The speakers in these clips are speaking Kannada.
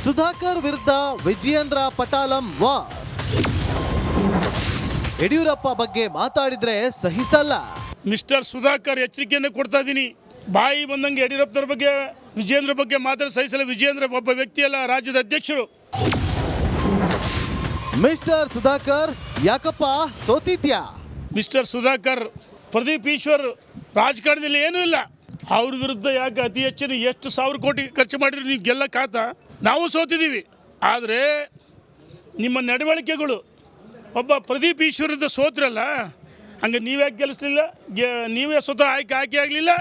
ಸುಧಾಕರ್ ವಿರುದ್ಧ ವಿಜಯೇಂದ್ರ ಪಟಾಲಂ ವಾರ್. ಯಡಿಯೂರಪ್ಪ ಬಗ್ಗೆ ಮಾತಾಡಿದ್ರೆ ಸಹಿಸಲ್ಲ. ಮಿಸ್ಟರ್ ಸುಧಾಕರ್ ಎಚ್ಚರಿಕೆಯನ್ನು ಕೊಡ್ತಾ ಇದ್ದೀನಿ. ಬಾಯಿ ಬಂದಂಗೆ ಯಡಿಯೂರಪ್ಪನವ್ರ ಬಗ್ಗೆ ವಿಜಯೇಂದ್ರ ಬಗ್ಗೆ ಮಾತ್ರ ಸಹಿಸಲ್ಲ. ವಿಜಯೇಂದ್ರ ಒಬ್ಬ ವ್ಯಕ್ತಿಯಲ್ಲ, ರಾಜ್ಯದ ಅಧ್ಯಕ್ಷರು. ಮಿಸ್ಟರ್ ಸುಧಾಕರ್ ಯಾಕಪ್ಪ ಸೋತಿದ್ಯಾ? ಮಿಸ್ಟರ್ ಸುಧಾಕರ್ ಪ್ರದೀಪ್ ಈಶ್ವರ್ ರಾಜಕಾರಣದಲ್ಲಿ ಏನೂ ಇಲ್ಲ. ಅವ್ರ ವಿರುದ್ಧ ಯಾಕೆ ಅತಿ ಹೆಚ್ಚಿನ ಎಷ್ಟು ಸಾವಿರ ಕೋಟಿ ಖರ್ಚು ಮಾಡಿದ್ರು ನೀವು ಗೆಲ್ಲಕ್ಕಾತ? ನಾವು ಸೋತಿದ್ದೀವಿ. ಆದರೆ ನಿಮ್ಮ ನಡವಳಿಕೆಗಳು ಒಬ್ಬ ಪ್ರದೀಪ್ ಈಶ್ವರದ ಸೋತ್ರಲ್ಲ, ಹಂಗೆ ನೀವ್ಯಾಕೆ ಗೆಲ್ಲಿಸಲಿಲ್ಲ? ನೀವೇ ಸ್ವತಃ ಆಯ್ಕೆ ಆಗಲಿಲ್ಲ.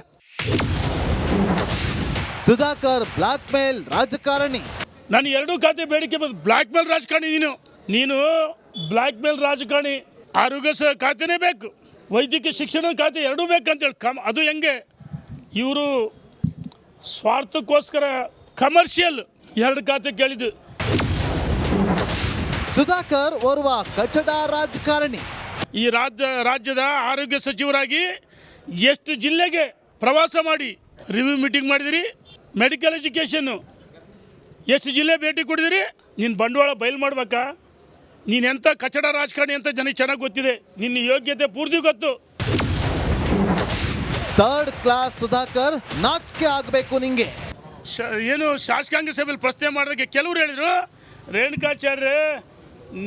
ಸುಧಾಕರ್ ಬ್ಲಾಕ್ ಮೇಲ್ ರಾಜಕಾರಣಿ. ನಾನು ಎರಡೂ ಖಾತೆ ಬೇಡಿಕೆ ಬಂದು ಬ್ಲಾಕ್ ಮೇಲ್ ರಾಜಕಾರಣಿ. ನೀನು ಬ್ಲಾಕ್ ಮೇಲ್ ರಾಜಕಾರಣಿ. ಆರೋಗ್ಯ ಖಾತೆನೇ ಬೇಕು, ವೈದ್ಯಕೀಯ ಶಿಕ್ಷಣ ಖಾತೆ ಎರಡೂ ಬೇಕಂತೇಳಿ ಅದು ಹೆಂಗೆ? ಇವರು ಸ್ವಾರ್ಥಕ್ಕೋಸ್ಕರ ಕಮರ್ಷಿಯಲ್ ಎರಡು ಖಾತೆ ಕೇಳಿದ್ದು. ಸುಧಾಕರ್ ಓರ್ವ ಕಚಡ ರಾಜಕಾರಣಿ. ಈ ರಾಜ್ಯದ ಆರೋಗ್ಯ ಸಚಿವರಾಗಿ ಎಷ್ಟು ಜಿಲ್ಲೆಗೆ ಪ್ರವಾಸ ಮಾಡಿ ರಿವ್ಯೂ ಮೀಟಿಂಗ್ ಮಾಡಿದಿರಿ? ಮೆಡಿಕಲ್ ಎಜುಕೇಷನ್ನು ಎಷ್ಟು ಜಿಲ್ಲೆ ಭೇಟಿ ಕೊಡಿದಿರಿ? ನೀನು ಬಂಡವಾಳ ಬಯಲು ಮಾಡ್ಬೇಕಾ? ನೀನೆಂಥ ಕಚಡ ರಾಜಕಾರಣಿ ಅಂತ ಜನಕ್ಕೆ ಚೆನ್ನಾಗಿ ಗೊತ್ತಿದೆ. ನಿನ್ನ ಯೋಗ್ಯತೆ ಪೂರ್ತಿ ಗೊತ್ತು. ಥರ್ಡ್ ಕ್ಲಾಸ್ ಸುಧಾಕರ್, ನಾಚಿಕೆ ಆಗಬೇಕು ನಿಂಗೆ. ಏನು ಶಾಸಕಾಂಗ ಸಭೆಯಲ್ಲಿ ಪ್ರಶ್ನೆ ಮಾಡಿದಾಗ ಕೆಲವರು ಹೇಳಿದರು, ರೇಣುಕಾಚಾರ್ಯ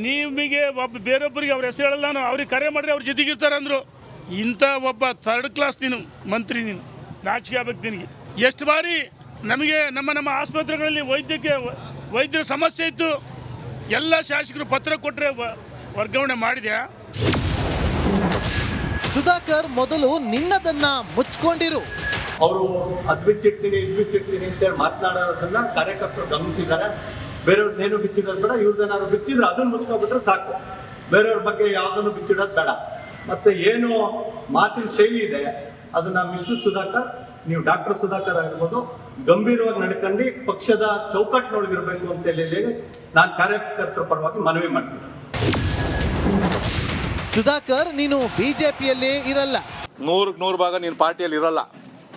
ನಿಮಗೆ ಒಬ್ಬ ಬೇರೊಬ್ಬರಿಗೆ ಅವ್ರ ಹೆಸರು ಹೇಳಲ್ಲ, ನಾನು ಅವ್ರಿಗೆ ಕರೆ ಮಾಡಿದ್ರೆ ಅವ್ರ ಜೊತೆಗಿರ್ತಾರೆ ಅಂದರು. ಇಂಥ ಒಬ್ಬ ಥರ್ಡ್ ಕ್ಲಾಸ್ ನೀನು ಮಂತ್ರಿ, ನೀನು ನಾಚಿಕೆ ಆಗ್ಬೇಕು ನಿನಗೆ. ಎಷ್ಟು ಬಾರಿ ನಮಗೆ ನಮ್ಮ ಆಸ್ಪತ್ರೆಗಳಲ್ಲಿ ವೈದ್ಯರ ಸಮಸ್ಯೆ ಇತ್ತು, ಎಲ್ಲ ಶಾಸಕರು ಪತ್ರ ಕೊಟ್ಟರೆ ವರ್ಗಾವಣೆ ಮಾಡಿದ್ಯಾ? ಸುಧಾಕರ್ ಮೊದಲು ನಿನ್ನದನ್ನ ಮುಚ್ಕೊಂಡಿರು. ಅವರು ಅದು ಬಿಚ್ಚಿಡ್ತೀನಿ ಇದು ಬಿಚ್ಚಿಡ್ತೀನಿ ಅಂತೇಳಿ ಮಾತನಾಡೋದನ್ನ ಕಾರ್ಯಕರ್ತರು ಗಮನಿಸಿದ್ದಾರೆ. ಬೇರೆಯವ್ರದ್ದೇನು ಬಿಚ್ಚಿಡೋದು ಬೇಡ, ಇವ್ರದ್ದೇನಾದ್ರು ಬಿಚ್ಚಿದ್ರೆ ಅದನ್ನು ಮುಚ್ಕೊಬಿಟ್ರೆ ಸಾಕು. ಬೇರೆಯವ್ರ ಬಗ್ಗೆ ಯಾವುದನ್ನು ಬಿಚ್ಚಿಡೋದು ಬೇಡ. ಮತ್ತೆ ಏನು ಮಾತಿನ ಶೈಲಿ ಇದೆ ಅದನ್ನ ಮಿಸ್ಟರ್ ಸುಧಾಕರ್, ನೀವು ಡಾಕ್ಟರ್ ಸುಧಾಕರ್ ಆಗಿರ್ಬೋದು, ಗಂಭೀರವಾಗಿ ನಡ್ಕೊಂಡು ಪಕ್ಷದ ಚೌಕಟ್ಟಿನೊಳಗಿರ್ಬೇಕು ಅಂತ ಹೇಳಿ ನಾನು ಕಾರ್ಯಕರ್ತರ ಪರವಾಗಿ ಮನವಿ ಮಾಡ್ತೀನಿ. ಸುಧಾಕರ್, ನೀನು ಬಿಜೆಪಿಯಲ್ಲಿ ಇರಲ್ಲ. 100% ಭಾಗ ನೀನು ಪಾರ್ಟಿಯಲ್ಲಿ ಇರಲ್ಲ.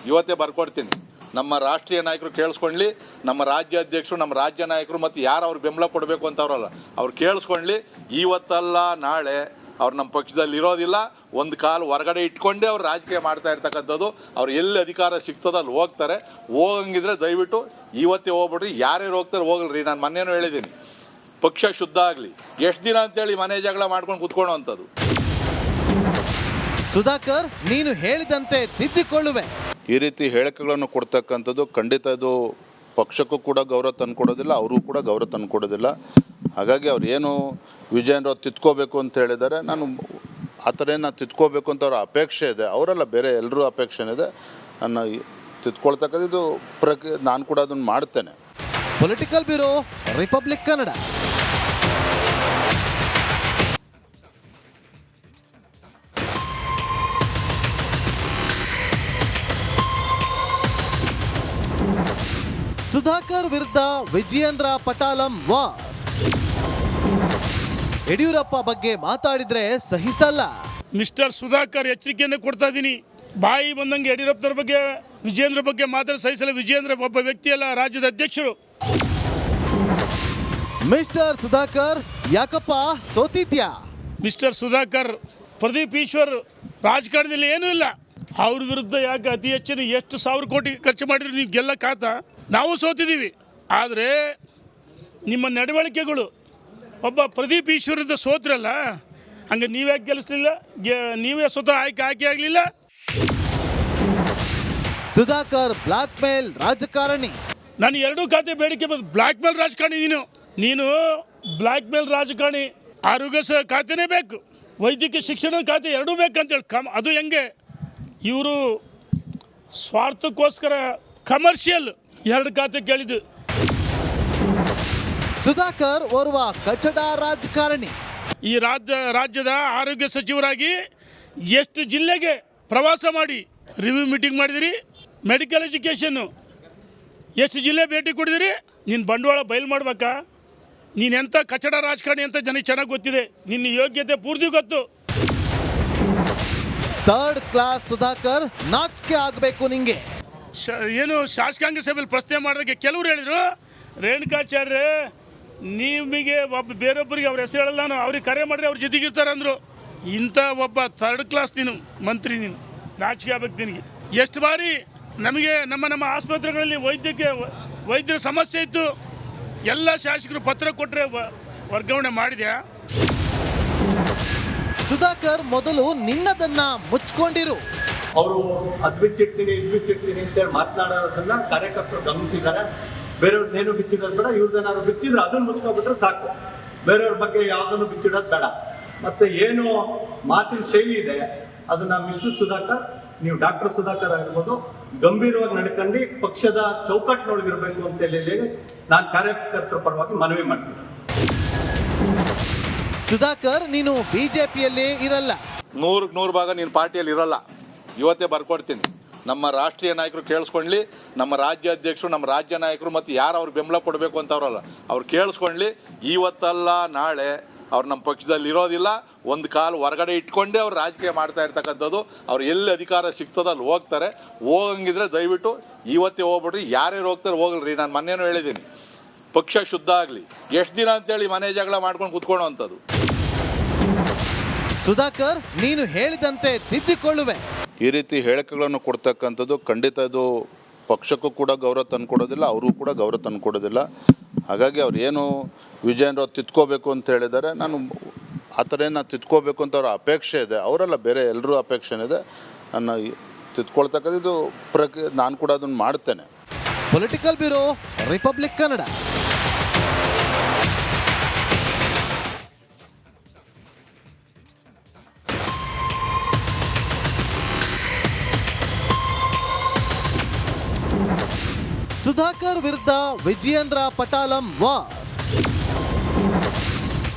ಇವತ್ತೇ ಬರ್ಕೊಡ್ತೀನಿ. ನಮ್ಮ ರಾಷ್ಟ್ರೀಯ ನಾಯಕರು ಕೇಳಿಸ್ಕೊಳ್ಳಿ, ನಮ್ಮ ರಾಜ್ಯ ಅಧ್ಯಕ್ಷರು, ನಮ್ಮ ರಾಜ್ಯ ನಾಯಕರು ಮತ್ತು ಯಾರು ಅವ್ರಿಗೆ ಬೆಂಬಲ ಕೊಡಬೇಕು ಅಂತ ಅವರಲ್ಲ, ಅವ್ರು ಕೇಳಿಸ್ಕೊಳ್ಳಿ. ಇವತ್ತಲ್ಲ ನಾಳೆ ಅವ್ರು ನಮ್ಮ ಪಕ್ಷದಲ್ಲಿ ಇರೋದಿಲ್ಲ. ಒಂದು ಕಾಲು ಹೊರಗಡೆ ಇಟ್ಕೊಂಡೇ ಅವ್ರು ರಾಜಕೀಯ ಮಾಡ್ತಾ ಇರ್ತಕ್ಕಂಥದ್ದು. ಅವ್ರು ಎಲ್ಲಿ ಅಧಿಕಾರ ಸಿಗ್ತದೋ ಅಲ್ಲಿ ಹೋಗ್ತಾರೆ. ಹೋಗಂಗಿದ್ರೆ ದಯವಿಟ್ಟು ಇವತ್ತೇ ಹೋಗ್ಬಿಟ್ರಿ. ಯಾರ್ಯಾರು ಹೋಗ್ತಾರೆ ಹೋಗಲ್ರಿ. ನಾನು ಮೊನ್ನೆನೂ ಹೇಳಿದ್ದೀನಿ, ಪಕ್ಷ ಶುದ್ಧ ಆಗಲಿ. ಎಷ್ಟು ದಿನ ಅಂತೇಳಿ ಮನೆ ಜಗಳ ಮಾಡ್ಕೊಂಡು ಕುತ್ಕೊಳ್ಳೋ ಅಂಥದ್ದು. ಸುಧಾಕರ್, ನೀನು ಹೇಳಿದಂತೆ ತಿದ್ದಿಕೊಳ್ಳುವೆ. ಈ ರೀತಿ ಹೇಳಿಕೆಗಳನ್ನು ಕೊಡ್ತಕ್ಕಂಥದ್ದು ಖಂಡಿತ ಇದು ಪಕ್ಷಕ್ಕೂ ಕೂಡ ಗೌರವ ತಂದುಕೊಡೋದಿಲ್ಲ, ಅವ್ರಿಗೂ ಕೂಡ ಗೌರವ ತಂದುಕೊಡೋದಿಲ್ಲ. ಹಾಗಾಗಿ ಅವ್ರು ಏನು ವಿಜಯೇಂದ್ರ ತಿದ್ಕೋಬೇಕು ಅಂತ ಹೇಳಿದ್ದಾರೆ, ನಾನು ಆ ಥರ ಏನು ತಿದ್ಕೋಬೇಕು ಅಂತ ಅವ್ರ ಅಪೇಕ್ಷೆ ಇದೆ. ಅವರೆಲ್ಲ ಬೇರೆ ಎಲ್ಲರೂ ಅಪೇಕ್ಷೆ ಇದೆ. ನನ್ನ ತಿದ್ಕೊಳ್ತಕ್ಕಂಥದ್ದು ನಾನು ಕೂಡ ಅದನ್ನು ಮಾಡ್ತೇನೆ. Political bureau, republic Kannada. Sudhakar ವಿರುದ್ಧ ವಿಜಯೇಂದ್ರ ಪಟಾಲಂ ವಾರ್. ಯಡಿಯೂರಪ್ಪ ಬಗ್ಗೆ ಮಾತಾಡಿದ್ರೆ ಸಹಿಸಲ್ಲ. ಮಿಸ್ಟರ್ ಸುಧಾಕರ್ ಎಚ್ಚರಿಕೆಯನ್ನು ಕೊಡ್ತಾ ಇದ್ದೀನಿ. ಬಾಯಿ ಬಂದಂಗೆ ಯಡಿಯೂರಪ್ಪನವ್ರ ಬಗ್ಗೆ ವಿಜಯೇಂದ್ರ ಬಗ್ಗೆ ಮಾತ್ರ ಸಹಿಸಲ್ಲ. ವಿಜಯೇಂದ್ರ ಒಬ್ಬ ವ್ಯಕ್ತಿಯಲ್ಲ, ರಾಜ್ಯದ ಅಧ್ಯಕ್ಷರು. ಮಿಸ್ಟರ್ ಸುಧಾಕರ್ ಯಾಕಪ್ಪ ಸೋತಿದ್ಯಾ? ಮಿಸ್ಟರ್ ಸುಧಾಕರ್ ಪ್ರದೀಪ್ ಈಶ್ವರ್ ರಾಜಕಾರಣದಲ್ಲಿ ಏನೂ ಇಲ್ಲ. ಅವ್ರ ವಿರುದ್ಧ ಯಾಕೆ ಅತಿ ಹೆಚ್ಚಿನ ಎಷ್ಟು ಸಾವಿರ ಕೋಟಿ ಖರ್ಚು ಮಾಡಿದ್ರು ನೀವು ಗೆಲ್ಲಕ್ಕಾತ? ನಾವು ಸೋತಿದ್ದೀವಿ. ಆದರೆ ನಿಮ್ಮ ನಡವಳಿಕೆಗಳು ಒಬ್ಬ ಪ್ರದೀಪ್ ಈಶ್ವರದ ಸೋತ್ರಲ್ಲ, ಹಂಗೆ ನೀವ್ಯಾಕೆ ಗೆಲ್ಲಿಸಲಿಲ್ಲ? ನೀವೇ ಸ್ವತಃ ಆಯ್ಕೆ ಆಗಲಿಲ್ಲ. ಸುಧಾಕರ್ ಬ್ಲಾಕ್ ಮೇಲ್ ರಾಜಕಾರಣಿ. ನಾನು ಎರಡೂ ಖಾತೆ ಬೇಡಿಕೆ ಬಂದು ಬ್ಲಾಕ್ ಮೇಲ್ ರಾಜಕಾರಣಿ. ನೀನು ಬ್ಲಾಕ್ ಮೇಲ್ ರಾಜಕಾರಣಿ. ಆರೋಗ್ಯ ಖಾತೆನೇ ಬೇಕು, ವೈದ್ಯಕೀಯ ಶಿಕ್ಷಣ ಖಾತೆ ಎರಡೂ ಬೇಕಂತೇಳಿ ಅದು ಹೆಂಗೆ? ಇವರು ಸ್ವಾರ್ಥಕ್ಕೋಸ್ಕರ ಕಮರ್ಷಿಯಲ್ ಎರಡು ಖಾತೆ ಕೇಳಿದ್ದು. ಸುಧಾಕರ್ ಓರ್ವ ಕಚಡ ರಾಜಕಾರಣಿ. ಈ ರಾಜ್ಯದ ಆರೋಗ್ಯ ಸಚಿವರಾಗಿ ಎಷ್ಟು ಜಿಲ್ಲೆಗೆ ಪ್ರವಾಸ ಮಾಡಿ ರಿವ್ಯೂ ಮೀಟಿಂಗ್ ಮಾಡಿದಿರಿ? ಮೆಡಿಕಲ್ ಎಜುಕೇಷನ್ನು ಎಷ್ಟು ಜಿಲ್ಲೆ ಭೇಟಿ ಕೊಡಿದಿರಿ? ನೀನು ಬಂಡವಾಳ ಬಯಲು ಮಾಡ್ಬೇಕಾ? ನೀನೆಂಥ ಕಚಡ ರಾಜಕಾರಣಿ ಅಂತ ಜನಕ್ಕೆ ಚೆನ್ನಾಗಿ ಗೊತ್ತಿದೆ. ನಿನ್ನ ಯೋಗ್ಯತೆ ಪೂರ್ತಿ ಗೊತ್ತು. ಥರ್ಡ್ ಕ್ಲಾಸ್ ಸುಧಾಕರ್, ನಾಚಿಕೆ ಆಗಬೇಕು ನಿಂಗೆ. ಏನು ಶಾಸಕಾಂಗ ಸಭೆಯಲ್ಲಿ ಪ್ರಶ್ನೆ ಮಾಡಿದಾಗ ಕೆಲವರು ಹೇಳಿದರು, ರೇಣುಕಾಚಾರ್ಯ ನಿಮಗೆ ಒಬ್ಬ ಬೇರೊಬ್ಬರಿಗೆ ಅವ್ರ ಹೆಸರು ಹೇಳಲ್ಲ, ನಾನು ಅವ್ರಿಗೆ ಕರೆ ಮಾಡಿದ್ರೆ ಅವ್ರ ಜೊತೆಗಿರ್ತಾರೆ ಅಂದರು. ಇಂಥ ಒಬ್ಬ ಥರ್ಡ್ ಕ್ಲಾಸ್ ನೀನು ಮಂತ್ರಿ, ನೀನು ನಾಚಿಕೆ ಆಗ್ಬೇಕು ನಿನಗೆ. ಎಷ್ಟು ಬಾರಿ ನಮಗೆ ನಮ್ಮ ಆಸ್ಪತ್ರೆಗಳಲ್ಲಿ ವೈದ್ಯರ ಸಮಸ್ಯೆ ಇತ್ತು, ಎಲ್ಲ ಶಾಸಕರು ಪತ್ರ ಕೊಟ್ಟರೆ ವರ್ಗಾವಣೆ ಮಾಡಿದ್ಯಾ? ಸುಧಾಕರ್, ಮೊದಲು ನಿನ್ನದನ್ನ ಮುಚ್ಕೊಂಡಿರು. ಅವರು ಅದು ಬಿಚ್ಚಿಡ್ತೀನಿ ಇದು ಬಿಚ್ಚಿಡ್ತೀನಿ ಅಂತೇಳಿ ಮಾತನಾಡೋದನ್ನ ಕಾರ್ಯಕರ್ತರು ಗಮನಿಸಿದ್ದಾರೆ. ಬೇರೆಯವ್ರನ್ನೇನು ಬಿಚ್ಚಿಡೋದು ಬೇಡ, ಇವ್ರದ್ದೇನಾದ್ರು ಬಿಚ್ಚಿದ್ರೆ ಅದನ್ನ ಮುಚ್ಕೊಬಿಟ್ರೆ ಸಾಕು. ಬೇರೆಯವ್ರ ಬಗ್ಗೆ ಯಾವುದನ್ನು ಬಿಚ್ಚಿಡೋದು ಬೇಡ. ಮತ್ತೆ ಏನು ಮಾತಿನ ಶೈಲಿ ಇದೆ ಅದನ್ನ ಮಿಸ್ಟರ್ ಸುಧಾಕರ್, ನೀವು ಡಾಕ್ಟರ್ ಸುಧಾಕರ್ ಆಗಿರ್ಬೋದು, ಗಂಭೀರವಾಗಿ ನಡ್ಕೊಂಡು ಪಕ್ಷದ ಚೌಕಟ್ಟಿನೊಳಗಿರ್ಬೇಕು ಅಂತ ಹೇಳಿ ನಾನು ಕಾರ್ಯಕರ್ತರ ಪರವಾಗಿ ಮನವಿ ಮಾಡ್ತೀನಿ. ಸುಧಾಕರ್, ನೀನು ಬಿಜೆಪಿಯಲ್ಲೇ ಇರಲ್ಲ. 100% ಭಾಗ ನೀನು ಪಾರ್ಟಿಯಲ್ಲಿ ಇರಲ್ಲ. ಇವತ್ತೇ ಬರ್ಕೊಡ್ತೀನಿ. ನಮ್ಮ ರಾಷ್ಟ್ರೀಯ ನಾಯಕರು ಕೇಳಿಸ್ಕೊಳ್ಳಿ, ನಮ್ಮ ರಾಜ್ಯ ಅಧ್ಯಕ್ಷರು, ನಮ್ಮ ರಾಜ್ಯ ನಾಯಕರು ಮತ್ತು ಯಾರು ಅವ್ರಿಗೆ ಬೆಂಬಲ ಕೊಡಬೇಕು ಅಂತವ್ರಲ್ಲ ಅವ್ರು ಕೇಳಿಸ್ಕೊಳ್ಳಿ. ಇವತ್ತಲ್ಲ ನಾಳೆ ಅವ್ರು ನಮ್ಮ ಪಕ್ಷದಲ್ಲಿ ಇರೋದಿಲ್ಲ. ಒಂದು ಕಾಲು ಹೊರಗಡೆ ಇಟ್ಕೊಂಡೇ ಅವ್ರು ರಾಜಕೀಯ ಮಾಡ್ತಾ ಇರ್ತಕ್ಕಂಥದ್ದು. ಅವ್ರು ಎಲ್ಲಿ ಅಧಿಕಾರ ಸಿಗ್ತದೋ ಅಲ್ಲಿ ಹೋಗ್ತಾರೆ. ಹೋಗಂಗಿದ್ರೆ ದಯವಿಟ್ಟು ಇವತ್ತೇ ಹೋಗ್ಬಿಡ್ರಿ. ಯಾರ್ಯಾರು ಹೋಗ್ತಾರೆ ಹೋಗಲ್ರಿ. ನಾನು ಮೊನ್ನೆನೂ ಹೇಳಿದ್ದೀನಿ, ಪಕ್ಷ ಶುದ್ಧ ಆಗಲಿ. ಎಷ್ಟು ದಿನ ಅಂತೇಳಿ ಮನೆ ಜಗಳ ಮಾಡ್ಕೊಂಡು ಕುತ್ಕೊಳ್ಳೋ ಅಂಥದ್ದು. ಸುಧಾಕರ್, ನೀನು ಹೇಳಿದಂತೆ ತಿದ್ದಿಕೊಳ್ಳುವೆ. ಈ ರೀತಿ ಹೇಳಿಕೆಗಳನ್ನು ಕೊಡ್ತಕ್ಕಂಥದ್ದು ಖಂಡಿತ ಇದು ಪಕ್ಷಕ್ಕೂ ಕೂಡ ಗೌರವ ತಂದುಕೊಡೋದಿಲ್ಲ, ಅವ್ರಿಗೂ ಕೂಡ ಗೌರವ ತಂದುಕೊಡೋದಿಲ್ಲ. ಹಾಗಾಗಿ ಅವ್ರು ಏನು ವಿಜಯೇಂದ್ರ ತಿದ್ಕೋಬೇಕು ಅಂತ ಹೇಳಿದ್ದಾರೆ, ನಾನು ಆ ಥರ ಏನು ತಿದ್ಕೋಬೇಕು ಅಂತ ಅವ್ರ ಅಪೇಕ್ಷೆ ಇದೆ. ಅವರೆಲ್ಲ ಬೇರೆ ಎಲ್ಲರೂ ಅಪೇಕ್ಷೆ ಇದೆ. ನನ್ನ ತಿದ್ಕೊಳ್ತಕ್ಕಂಥದ್ದು ನಾನು ಕೂಡ ಅದನ್ನು ಮಾಡ್ತೇನೆ. Political bureau, republic Kannada. Sudhakar ವಿರುದ್ಧ ವಿಜಯೇಂದ್ರ ಪಟಾಲಂ ವಾರ್.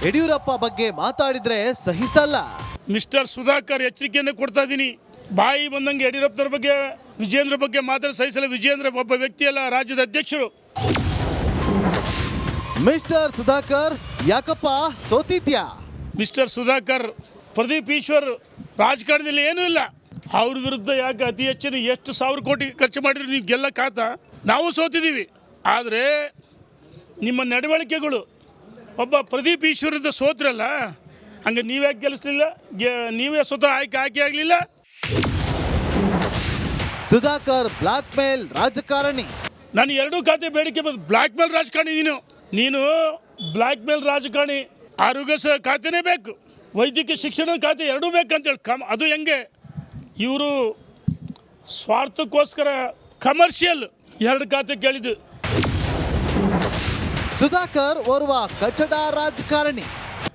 ಯಡಿಯೂರಪ್ಪ ಬಗ್ಗೆ ಮಾತಾಡಿದ್ರೆ ಸಹಿಸಲ್ಲ. ಮಿಸ್ಟರ್ ಸುಧಾಕರ್, ಎಚ್ಚರಿಕೆಯನ್ನು ಕೊಡ್ತಾ ಇದ್ದೀನಿ. ಬಾಯಿ ಬಂದಂಗೆ ಯಡಿಯೂರಪ್ಪನವ್ರ ಬಗ್ಗೆ, ವಿಜಯೇಂದ್ರ ಬಗ್ಗೆ ಮಾತಾಡಿ ಸಹಿಸಲ್ಲ. ವಿಜಯೇಂದ್ರ ಒಬ್ಬ ವ್ಯಕ್ತಿಯಲ್ಲ, ರಾಜ್ಯದ ಅಧ್ಯಕ್ಷರು. ಮಿಸ್ಟರ್ ಸುಧಾಕರ್, ಯಾಕಪ್ಪ ಸೋತಿದ್ಯಾ? ಮಿಸ್ಟರ್ ಸುಧಾಕರ್, ಪ್ರದೀಪ್ ಈಶ್ವರ್ ರಾಜಕಾರಣದಲ್ಲಿ ಏನೂ ಇಲ್ಲ. ಅವ್ರ ವಿರುದ್ಧ ಯಾಕೆ ಅತಿ ಹೆಚ್ಚಿನ ಎಷ್ಟು 1000 ಕೋಟಿ ಖರ್ಚು ಮಾಡಿದ್ರು ನೀವು ಗೆಲ್ಲಕ್ಕಾತ? ನಾವು ಸೋತಿದ್ದೀವಿ. ಆದರೆ ನಿಮ್ಮ ನಡವಳಿಕೆಗಳು, ಒಬ್ಬ ಪ್ರದೀಪ್ ಈಶ್ವರದ ಸೋತ್ರಲ್ಲ, ಹಂಗೆ ನೀವ್ಯಾಕೆ ಗೆಲ್ಲಿಸ್ಲಿಲ್ಲ? ನೀವೇ ಸ್ವತಃ ಆಯ್ಕೆ ಆಗಲಿಲ್ಲ. ಸುಧಾಕರ್ ಬ್ಲಾಕ್ ಮೇಲ್ ರಾಜಕಾರಣಿ. ನಾನು 2 ಖಾತೆ ಬೇಡಿಕೆ ಬಂದು ಬ್ಲ್ಯಾಕ್ ಮೇಲ್ ರಾಜಕಾರಣಿ. ನೀನು ಬ್ಲ್ಯಾಕ್ ಮೇಲ್ ರಾಜಕಾರಣಿ. ಆರೋಗ್ಯ ಖಾತೆನೇ ಬೇಕು, ವೈದ್ಯಕೀಯ ಶಿಕ್ಷಣ ಖಾತೆ ಎರಡೂ ಬೇಕಂತೇಳಿ ಅದು ಹೆಂಗೆ? ಇವರು ಸ್ವಾರ್ಥಕ್ಕೋಸ್ಕರ ಕಮರ್ಷಿಯಲ್ 2 ಖಾತೆ ಕೇಳಿದ್ದು. ಸುಧಾಕರ್ ಓರ್ವ ಕಚಡ ರಾಜಕಾರಣಿ.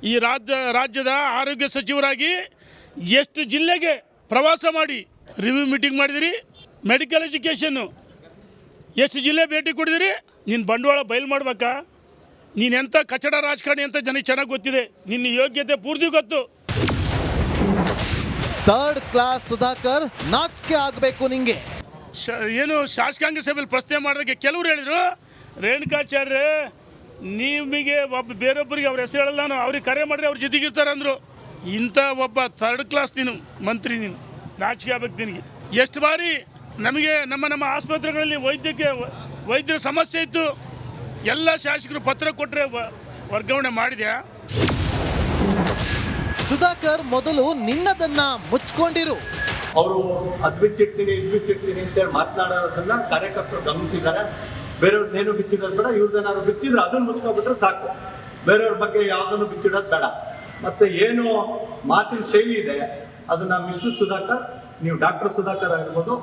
ಈ ರಾಜ್ಯದ ಆರೋಗ್ಯ ಸಚಿವರಾಗಿ ಎಷ್ಟು ಜಿಲ್ಲೆಗೆ ಪ್ರವಾಸ ಮಾಡಿ ರಿವ್ಯೂ ಮೀಟಿಂಗ್ ಮಾಡಿದಿರಿ? ಮೆಡಿಕಲ್ ಎಜುಕೇಷನ್ನು ಎಷ್ಟು ಜಿಲ್ಲೆ ಭೇಟಿ ಕೊಡಿದಿರಿ? ನೀನು ಬಂಡವಾಳ ಬಯಲು ಮಾಡ್ಬೇಕಾ? ನೀನು ಎಂಥ ಕಚಡ ರಾಜಕಾರಣಿ ಅಂತ ಜನಕ್ಕೆ ಚೆನ್ನಾಗಿ ಗೊತ್ತಿದೆ. ನಿನ್ನ ಯೋಗ್ಯತೆ ಪೂರ್ತಿ ಗೊತ್ತು. ಥರ್ಡ್ ಕ್ಲಾಸ್ ಸುಧಾಕರ್, ನಾಚಿಕೆ ಆಗಬೇಕು ನಿಂಗೆ. ಏನು ಶಾಸಕಾಂಗ ಸಭೆಯಲ್ಲಿ ಪ್ರಶ್ನೆ ಮಾಡಿದಾಗ ಕೆಲವರು ಹೇಳಿದರು, ರೇಣುಕಾಚಾರ್ಯ ನಿಮಗೆ ಒಬ್ಬ ಬೇರೊಬ್ಬರಿಗೆ ಅವ್ರ ಹೆಸರು ಹೇಳಲ್ಲ, ನಾನು ಅವ್ರಿಗೆ ಕರೆ ಮಾಡಿದ್ರೆ ಅವ್ರ ಜೊತೆಗಿರ್ತಾರೆ ಅಂದರು. ಇಂಥ ಒಬ್ಬ ಥರ್ಡ್ ಕ್ಲಾಸ್ ನೀನು ಮಂತ್ರಿ, ನೀನು ನಾಚಿಕೆ ಆಗ್ಬೇಕು ನಿನಗೆ. ಎಷ್ಟು ಬಾರಿ ನಮಗೆ ನಮ್ಮ ಆಸ್ಪತ್ರೆಗಳಲ್ಲಿ ವೈದ್ಯರ ಸಮಸ್ಯೆ ಇತ್ತು, ಎಲ್ಲ ಶಾಸಕರು ಪತ್ರ ಕೊಟ್ಟರೆ ವರ್ಗಾವಣೆ ಮಾಡಿದ್ಯಾ? ಸುಧಾಕರ್, ಮೊದಲು ನಿನ್ನದನ್ನ ಮುಚ್ಕೊಂಡಿರು. ಅವರು ಅದು ಬಿಚ್ಚಿಡ್ತೀನಿ ಇದು ಬಿಚ್ಚಿಡ್ತೀನಿ ಅಂತೇಳಿ ಮಾತನಾಡೋದನ್ನ ಕಾರ್ಯಕರ್ತರು ಗಮನಿಸಿದ್ದಾರೆ. ಬೇರೆಯವ್ರನ್ನೇನು ಬಿಚ್ಚಿಡೋದು ಬೇಡ, ಇವ್ರದ್ದೇನಾದ್ರು ಬಿಚ್ಚಿದ್ರೆ ಅದನ್ನ ಮುಚ್ಕೊಬಿಟ್ರೆ ಸಾಕು. ಬೇರೆಯವ್ರ ಬಗ್ಗೆ ಯಾವುದನ್ನು ಬಿಚ್ಚಿಡೋದು ಬೇಡ. ಮತ್ತೆ ಏನು ಮಾತಿನ ಶೈಲಿ ಇದೆ ಅದನ್ನ ಮಿಸ್ಟರ್ ಸುಧಾಕರ್, ನೀವು ಡಾಕ್ಟರ್ ಸುಧಾಕರ್ ಆಗಿರ್ಬೋದು,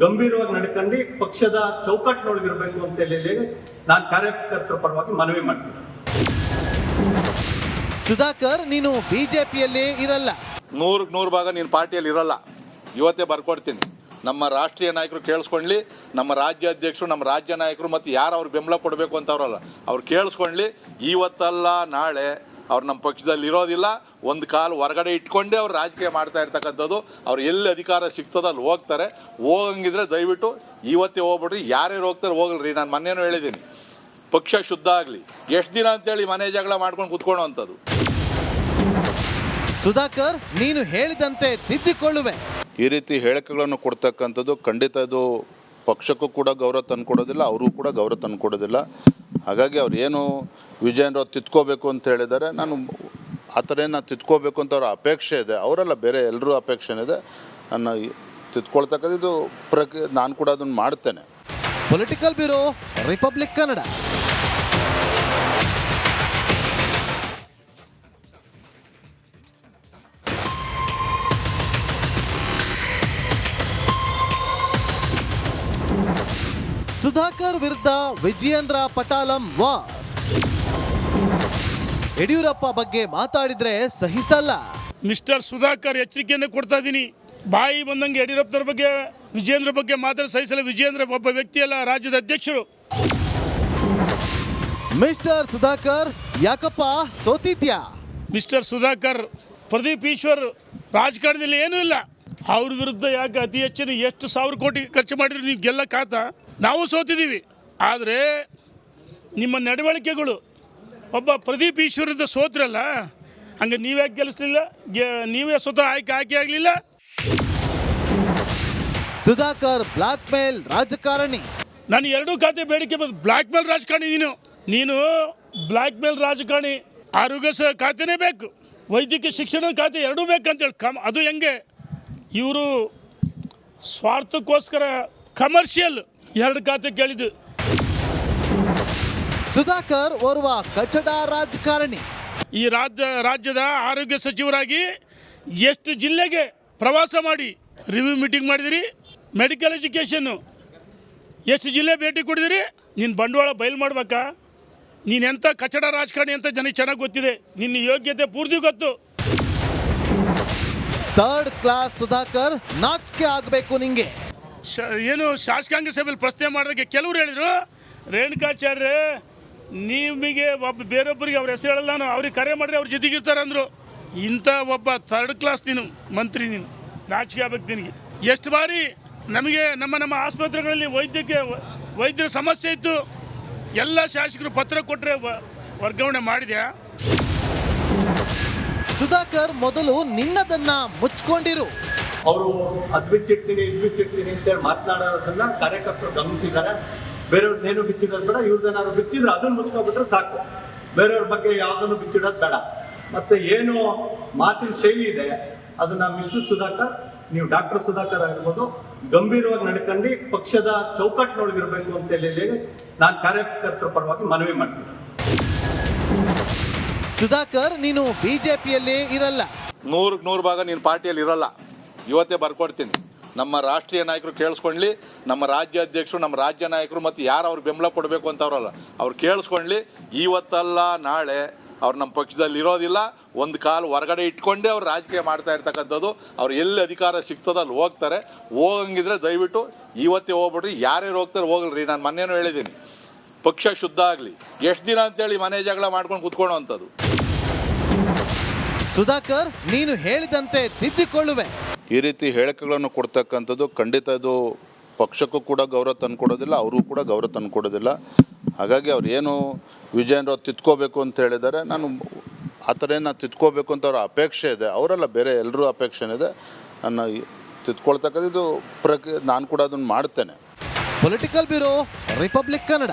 ಗಂಭೀರವಾಗಿ ನಡ್ಕೊಂಡು ಪಕ್ಷದ ಚೌಕಟ್ಟಿನೊಳಗಿರ್ಬೇಕು ಅಂತ ಹೇಳಿ ನಾನು ಕಾರ್ಯಕರ್ತರ ಪರವಾಗಿ ಮನವಿ ಮಾಡ್ತೀನಿ. ಸುಧಾಕರ್, ನೀನು ಬಿಜೆಪಿಯಲ್ಲೇ ಇರಲ್ಲ. 100% ಭಾಗ ನೀನು ಪಾರ್ಟಿಯಲ್ಲಿ ಇರಲ್ಲ. ಇವತ್ತೇ ಬರ್ಕೊಡ್ತೀನಿ. ನಮ್ಮ ರಾಷ್ಟ್ರೀಯ ನಾಯಕರು ಕೇಳಿಸ್ಕೊಳ್ಳಿ, ನಮ್ಮ ರಾಜ್ಯ ಅಧ್ಯಕ್ಷರು, ನಮ್ಮ ರಾಜ್ಯ ನಾಯಕರು ಮತ್ತು ಯಾರು ಅವ್ರಿಗೆ ಬೆಂಬಲ ಕೊಡಬೇಕು ಅಂತವ್ರಲ್ಲ ಅವ್ರು ಕೇಳಿಸ್ಕೊಳ್ಳಿ. ಇವತ್ತಲ್ಲ ನಾಳೆ ಅವ್ರು ನಮ್ಮ ಪಕ್ಷದಲ್ಲಿ ಇರೋದಿಲ್ಲ. ಒಂದು ಕಾಲು ಹೊರಗಡೆ ಇಟ್ಕೊಂಡೇ ಅವ್ರು ರಾಜಕೀಯ ಮಾಡ್ತಾ ಇರ್ತಕ್ಕಂಥದ್ದು. ಅವ್ರು ಎಲ್ಲಿ ಅಧಿಕಾರ ಸಿಗ್ತದೋ ಅಲ್ಲಿ ಹೋಗ್ತಾರೆ. ಹೋಗಂಗಿದ್ರೆ ದಯವಿಟ್ಟು ಇವತ್ತೇ ಹೋಗ್ಬಿಡ್ರಿ. ಯಾರ್ಯಾರು ಹೋಗ್ತಾರೆ ಹೋಗಲ್ರಿ. ನಾನು ಮೊನ್ನೆನೂ ಹೇಳಿದ್ದೀನಿ, ಪಕ್ಷ ಶುದ್ಧ ಆಗಲಿ. ಎಷ್ಟು ದಿನ ಅಂತೇಳಿ ಮನೆ ಜಗಳ ಮಾಡ್ಕೊಂಡು ಕುತ್ಕೊಳ್ಳೋ ಅಂಥದ್ದು. ಸುಧಾಕರ್, ನೀನು ಹೇಳಿದಂತೆ ತಿದ್ದಿಕೊಳ್ಳುವೆ. ಈ ರೀತಿ ಹೇಳಿಕೆಗಳನ್ನು ಕೊಡ್ತಕ್ಕಂಥದ್ದು ಖಂಡಿತ ಇದು ಪಕ್ಷಕ್ಕೂ ಕೂಡ ಗೌರವ ತಂದುಕೊಡೋದಿಲ್ಲ, ಅವ್ರಿಗೂ ಕೂಡ ಗೌರವ ತಂದುಕೊಡೋದಿಲ್ಲ. ಹಾಗಾಗಿ ಅವ್ರು ಏನು ವಿಜಯೇಂದ್ರ ಅವ್ರು ತಿದ್ಕೋಬೇಕು ಅಂತ ಹೇಳಿದ್ದಾರೆ. ನಾನು ಆ ಥರ ಏನು ತಿದ್ಕೋಬೇಕು ಅಂತ ಅವ್ರ ಅಪೇಕ್ಷೆ ಇದೆ, ಅವರೆಲ್ಲ ಬೇರೆ ಎಲ್ಲರೂ ಅಪೇಕ್ಷೆ ಇದೆ. ನನ್ನ ತಿದ್ಕೊಳ್ತಕ್ಕದ್ದು ನಾನು ಕೂಡ ಅದನ್ನು ಮಾಡ್ತೇನೆ. Political bureau, republic Kannada. Sudhakar ವಿರುದ್ಧ ವಿಜಯೇಂದ್ರ ಪಟಾಲಂ ವಾರ್. ಯಡಿಯೂರಪ್ಪ ಬಗ್ಗೆ ಮಾತಾಡಿದ್ರೆ ಸಹಿಸಲ್ಲ. ಮಿಸ್ಟರ್ ಸುಧಾಕರ್ ಎಚ್ಚರಿಕೆಯನ್ನು ಕೊಡ್ತಾ ಇದ್ದೀನಿ. ಬಾಯಿ ಬಂದಂಗೆ ಯಡಿಯೂರಪ್ಪನವ್ರ ಬಗ್ಗೆ ವಿಜಯೇಂದ್ರ ಬಗ್ಗೆ ಮಾತಾಡಿ ಸಹಿಸಲ್ಲ. ವಿಜಯೇಂದ್ರ ಒಬ್ಬ ವ್ಯಕ್ತಿಯಲ್ಲ, ರಾಜ್ಯದ ಅಧ್ಯಕ್ಷರು. ಮಿಸ್ಟರ್ ಸುಧಾಕರ್ ಯಾಕಪ್ಪ ಸೋತಿದ್ಯಾ? ಮಿಸ್ಟರ್ ಸುಧಾಕರ್, ಪ್ರದೀಪ್ ಈಶ್ವರ್ ರಾಜಕಾರಣದಲ್ಲಿ ಏನೂ ಇಲ್ಲ, ಅವ್ರ ವಿರುದ್ಧ ಯಾಕೆ ಅತಿ ಹೆಚ್ಚಿನ ಎಷ್ಟು ಸಾವಿರ ಕೋಟಿ ಖರ್ಚು ಮಾಡಿದ್ರು ನೀವು ಗೆಲ್ಲಕ್ಕಾತ? ನಾವು ಸೋತಿದ್ದೀವಿ. ಆದರೆ ನಿಮ್ಮ ನಡವಳಿಕೆಗಳು ಒಬ್ಬ ಪ್ರದೀಪ್ ಈಶ್ವರಿಂದ ಸೋತ್ರಲ್ಲ, ಹಂಗೆ ನೀವ್ಯಾಕೆ ಗೆಲ್ಲಿಸ್ಲಿಲ್ಲ? ನೀವೇ ಸ್ವತಃ ಆಯ್ಕೆ ಆಗಲಿಲ್ಲ. ಸುಧಾಕರ್ ಬ್ಲಾಕ್ ಮೇಲ್ ರಾಜಕಾರಣಿ. ನಾನು ಎರಡೂ ಖಾತೆ ಬೇಡಿಕೆ ಬಂದು ಬ್ಲ್ಯಾಕ್ ಮೇಲ್ ರಾಜಕಾರಣಿ. ನೀನು ಬ್ಲ್ಯಾಕ್ ಮೇಲ್ ರಾಜಕಾರಣಿ. ಆರೋಗ್ಯ ಖಾತೆನೇ ಬೇಕು, ವೈದ್ಯಕೀಯ ಶಿಕ್ಷಣ ಖಾತೆ ಎರಡೂ ಬೇಕಂತೇಳಿ ಅದು ಹೆಂಗೆ? ಇವರು ಸ್ವಾರ್ಥಕ್ಕೋಸ್ಕರ ಕಮರ್ಷಿಯಲ್ ಎರಡು ಖಾತೆ ಕೇಳಿದ್ದು. ಸುಧಾಕರ್ ಓರ್ವ ಕಚಡ ರಾಜಕಾರಣಿ. ಈ ರಾಜ್ಯದ ಆರೋಗ್ಯ ಸಚಿವರಾಗಿ ಎಷ್ಟು ಜಿಲ್ಲೆಗೆ ಪ್ರವಾಸ ಮಾಡಿ ರಿವ್ಯೂ ಮೀಟಿಂಗ್ ಮಾಡಿದಿರಿ? ಮೆಡಿಕಲ್ ಎಜುಕೇಷನ್ನು ಎಷ್ಟು ಜಿಲ್ಲೆ ಭೇಟಿ ಕೊಡಿದಿರಿ? ನಿನ್ನ ಬಂಡವಾಳ ಬಯಲು ಮಾಡ್ಬೇಕಾ? ನೀನು ಎಂಥ ಕಚಡ ರಾಜಕಾರಣಿ ಅಂತ ಜನಕ್ಕೆ ಚೆನ್ನಾಗಿ ಗೊತ್ತಿದೆ. ನಿನ್ನ ಯೋಗ್ಯತೆ ಪೂರ್ತಿ ಗೊತ್ತು. ಥರ್ಡ್ ಕ್ಲಾಸ್ ಸುಧಾಕರ್, ನಾಚಿಕೆ ಆಗಬೇಕು ನಿಂಗೆ. ಏನು ಶಾಸಕಾಂಗ ಸಭೆಯಲ್ಲಿ ಪ್ರಶ್ನೆ ಮಾಡಿದಾಗ ಕೆಲವರು ಹೇಳಿದರು, ರೇಣುಕಾಚಾರ್ಯ ನಿಮಗೆ ಬೇರೊಬ್ಬರಿಗೆ ಅವ್ರ ಹೆಸರು ಹೇಳಲ್ಲ, ನಾನು ಅವ್ರಿಗೆ ಕರೆ ಮಾಡಿದ್ರೆ ಅವ್ರ ಜೊತೆಗಿರ್ತಾರೆ ಅಂದರು. ಇಂಥ ಒಬ್ಬ ಥರ್ಡ್ ಕ್ಲಾಸ್ ನೀನು ಮಂತ್ರಿ, ನೀನು ನಾಚಿಕೆ ಆಗ್ಬೇಕು ನಿನಗೆ. ಎಷ್ಟು ಬಾರಿ ನಮಗೆ ನಮ್ಮ ಆಸ್ಪತ್ರೆಗಳಲ್ಲಿ ವೈದ್ಯರ ಸಮಸ್ಯೆ ಇತ್ತು, ಎಲ್ಲ ಶಾಸಕರು ಪತ್ರ ಕೊಟ್ಟರೆ ವರ್ಗಾವಣೆ ಮಾಡಿದ್ಯಾ? ಸುಧಾಕರ್, ಮೊದಲು ನಿನ್ನದನ್ನ ಮುಚ್ಕೊಂಡಿರು. ಅವರು ಅದ್ ಬಿಚ್ಚಿಡ್ತೀನಿ ಇದ್ ಬಿಚ್ಚಿಡ್ತೀನಿ ಅಂತೇಳಿ ಮಾತನಾಡೋದನ್ನ ಕಾರ್ಯಕರ್ತರು ಗಮನಿಸಿದ್ದಾರೆ. ಬೇರೆಯವ್ರನ್ನೇನು ಬಿಚ್ಚಿಡೋದು ಬೇಡ, ಇವ್ರದ್ದೇನಾದ್ರು ಬಿಚ್ಚಿದ್ರೆ ಅದನ್ನ ಮುಚ್ಕೊಬಿಟ್ರೆ ಸಾಕು. ಬೇರೆಯವ್ರ ಬಗ್ಗೆ ಯಾವ್ದನ್ನು ಬಿಚ್ಚಿಡೋದು ಬೇಡ. ಮತ್ತೆ ಏನು ಮಾತಿನ ಶೈಲಿ ಇದೆ ಅದನ್ನ ಮಿಸ್ಟರ್ ಸುಧಾಕರ್, ನೀವು ಡಾಕ್ಟರ್ ಸುಧಾಕರ್ ಆಗಿರ್ಬೋದು, ಗಂಭೀರವಾಗಿ ನಡ್ಕೊಂಡು ಪಕ್ಷದ ಚೌಕಟ್ಟಿನೊಳಗಿರ್ಬೇಕು ಅಂತ ಹೇಳಿ ನಾನು ಕಾರ್ಯಕರ್ತರ ಪರವಾಗಿ ಮನವಿ ಮಾಡ್ತೀನಿ. ಸುಧಾಕರ್, ನೀನು ಬಿಜೆಪಿಯಲ್ಲಿ ಇರಲ್ಲ. 100% ಭಾಗ ನೀನು ಪಾರ್ಟಿಯಲ್ಲಿ ಇರಲ್ಲ. ಇವತ್ತೇ ಬರ್ಕೊಡ್ತೀನಿ. ನಮ್ಮ ರಾಷ್ಟ್ರೀಯ ನಾಯಕರು ಕೇಳಿಸ್ಕೊಳ್ಳಿ, ನಮ್ಮ ರಾಜ್ಯ ಅಧ್ಯಕ್ಷರು, ನಮ್ಮ ರಾಜ್ಯ ನಾಯಕರು ಮತ್ತು ಯಾರು ಅವ್ರಿಗೆ ಬೆಂಬಲ ಕೊಡಬೇಕು ಅಂತ ಅವರಲ್ಲ, ಅವ್ರು ಕೇಳಿಸ್ಕೊಳ್ಳಿ. ಇವತ್ತಲ್ಲ ನಾಳೆ ಅವ್ರು ನಮ್ಮ ಪಕ್ಷದಲ್ಲಿ ಇರೋದಿಲ್ಲ. ಒಂದು ಕಾಲು ಹೊರಗಡೆ ಇಟ್ಕೊಂಡೇ ಅವ್ರು ರಾಜಕೀಯ ಮಾಡ್ತಾ ಇರ್ತಕ್ಕಂಥದ್ದು. ಅವ್ರು ಎಲ್ಲಿ ಅಧಿಕಾರ ಸಿಗ್ತದೋ ಅಲ್ಲಿ ಹೋಗ್ತಾರೆ. ಹೋಗಂಗಿದ್ರೆ ದಯವಿಟ್ಟು ಇವತ್ತೇ ಹೋಗ್ಬಿಡ್ರಿ. ಯಾರ್ಯಾರು ಹೋಗ್ತಾರೆ ಹೋಗಲ್ರಿ. ನಾನು ಮೊನ್ನೆನೂ ಹೇಳಿದ್ದೀನಿ, ಪಕ್ಷ ಶುದ್ಧ ಆಗಲಿ. ಎಷ್ಟು ದಿನ ಅಂತೇಳಿ ಮನೆ ಜಗಳ ಮಾಡ್ಕೊಂಡು ಕುತ್ಕೊಳ್ಳೋ ಅಂಥದ್ದು. ಸುಧಾಕರ್, ನೀನು ಹೇಳಿದಂತೆ ತಿದ್ದಿಕೊಳ್ಳುವೆ. ಈ ರೀತಿ ಹೇಳಿಕೆಗಳನ್ನು ಕೊಡ್ತಕ್ಕಂಥದ್ದು ಖಂಡಿತ ಇದು ಪಕ್ಷಕ್ಕೂ ಕೂಡ ಗೌರವ ತಂದುಕೊಡೋದಿಲ್ಲ, ಅವ್ರಿಗೂ ಕೂಡ ಗೌರವ ತಂದುಕೊಡೋದಿಲ್ಲ. ಹಾಗಾಗಿ ಅವ್ರು ಏನು ವಿಜಯೇಂದ್ರ ಅವ್ರು ತಿದ್ಕೋಬೇಕು ಅಂತ ಹೇಳಿದ್ದಾರೆ. ನಾನು ಆ ಥರ ಏನು ತಿದ್ಕೋಬೇಕು ಅಂತ ಅವ್ರ ಅಪೇಕ್ಷೆ ಇದೆ, ಅವರೆಲ್ಲ ಬೇರೆ ಎಲ್ಲರೂ ಅಪೇಕ್ಷೆ ಇದೆ. ನನ್ನ ತಿದ್ಕೊಳ್ತಕ್ಕದ್ದು ನಾನು ಕೂಡ ಅದನ್ನು ಮಾಡ್ತೇನೆ. Political bureau, republic Kannada.